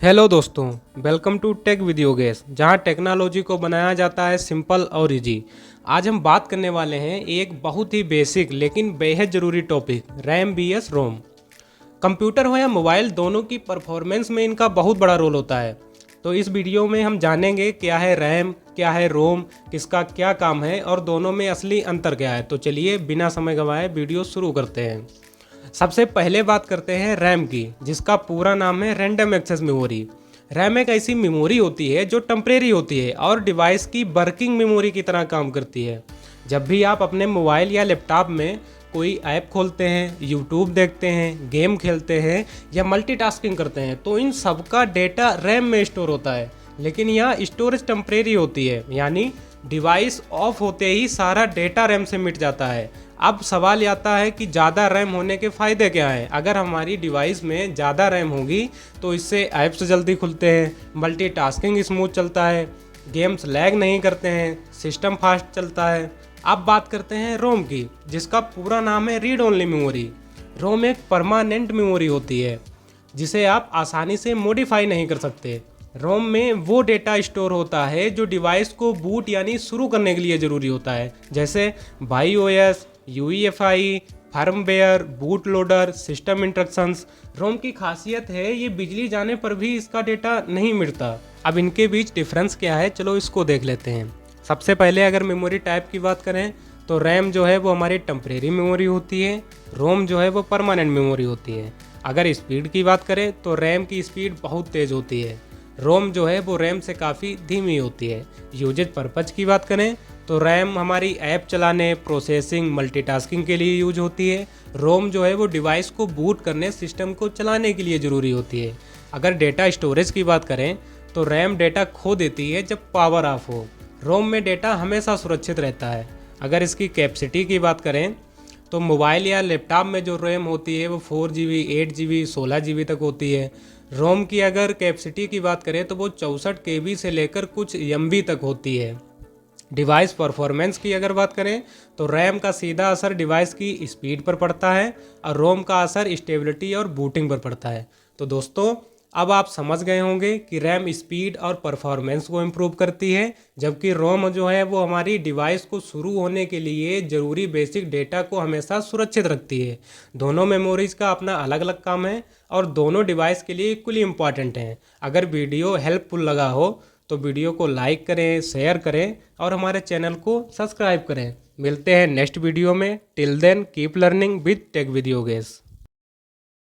Hello दोस्तों, welcome to Tech Video Guess, जहां technology को बनाया जाता है सिंपल और इजी। आज हम बात करने वाले हैं एक बहुत ही बेसिक लेकिन बेहद ज़रूरी टॉपिक, रैम vs रोम। कंप्यूटर हो या मोबाइल, दोनों की परफॉर्मेंस में इनका बहुत बड़ा रोल होता है। तो इस वीडियो में हम जानेंगे क्या है रैम, क्या है रोम, किसका क्या काम है और दोनों में असली अंतर क्या है। तो चलिए बिना समय गंवाए वीडियो शुरू करते हैं। सबसे पहले बात करते हैं रैम की, जिसका पूरा नाम है रैंडम एक्सेस मेमोरी। रैम एक ऐसी मेमोरी होती है जो टेम्परेरी होती है और डिवाइस की वर्किंग मेमोरी की तरह काम करती है। जब भी आप अपने मोबाइल या लैपटॉप में कोई ऐप खोलते हैं, यूट्यूब देखते हैं, गेम खेलते हैं या मल्टीटास्किंग करते हैं, तो इन सब का डेटा रैम में स्टोर होता है। लेकिन यह स्टोरेज टेम्परेरी होती है, यानी डिवाइस ऑफ होते ही सारा डेटा रैम से मिट जाता है। अब सवाल आता है कि ज़्यादा रैम होने के फ़ायदे क्या हैं। अगर हमारी डिवाइस में ज़्यादा रैम होगी तो इससे ऐप्स जल्दी खुलते हैं, मल्टीटास्किंग स्मूथ चलता है, गेम्स लैग नहीं करते हैं, सिस्टम फास्ट चलता है। अब बात करते हैं रोम की, जिसका पूरा नाम है रीड ओनली मेमोरी। रोम एक परमानेंट मेमोरी होती है जिसे आप आसानी से मॉडिफाई नहीं कर सकते। रोम में वो डेटा स्टोर होता है जो डिवाइस को बूट यानी शुरू करने के लिए ज़रूरी होता है, जैसे BIOS, UEFI, firmware, boot loader, system instructions. ROM की खासियत है ये बिजली जाने पर भी इसका डेटा नहीं मिटता। अब इनके बीच डिफरेंस क्या है, चलो इसको देख लेते हैं। सबसे पहले अगर मेमोरी टाइप की बात करें तो रैम जो है वो हमारी टेम्परेरी मेमोरी होती है, रोम जो है वो परमानेंट मेमोरी होती है। अगर स्पीड की बात करें तो रैम की स्पीड बहुत तेज़ होती है, रोम जो है वो रैम से काफ़ी धीमी होती है। यूजेज पर्पज की बात करें तो रैम हमारी ऐप चलाने, प्रोसेसिंग, मल्टीटास्किंग के लिए यूज होती है। रोम जो है वो डिवाइस को बूट करने, सिस्टम को चलाने के लिए ज़रूरी होती है। अगर डेटा स्टोरेज की बात करें तो रैम डेटा खो देती है जब पावर ऑफ हो, रोम में डेटा हमेशा सुरक्षित रहता है। अगर इसकी कैपेसिटी की बात करें तो मोबाइल या लैपटॉप में जो रैम होती है वो 4GB, 8GB, 16GB तक होती है। रोम की अगर कैपेसिटी की बात करें तो वो 64 KB से लेकर कुछ MB तक होती है। डिवाइस परफॉर्मेंस की अगर बात करें तो रैम का सीधा असर डिवाइस की स्पीड पर पड़ता है और रोम का असर स्टेबिलिटी और बूटिंग पर पड़ता है। तो दोस्तों, अब आप समझ गए होंगे कि रैम स्पीड और परफॉर्मेंस को इम्प्रूव करती है, जबकि रोम जो है वो हमारी डिवाइस को शुरू होने के लिए ज़रूरी बेसिक डेटा को हमेशा सुरक्षित रखती है। दोनों मेमोरीज का अपना अलग अलग काम है और दोनों डिवाइस के लिए इक्वली इम्पॉर्टेंट हैं। अगर वीडियो हेल्पफुल लगा हो तो वीडियो को लाइक करें, शेयर करें और हमारे चैनल को सब्सक्राइब करें। मिलते हैं नेक्स्ट वीडियो में। Till then keep learning with Tech Video guess.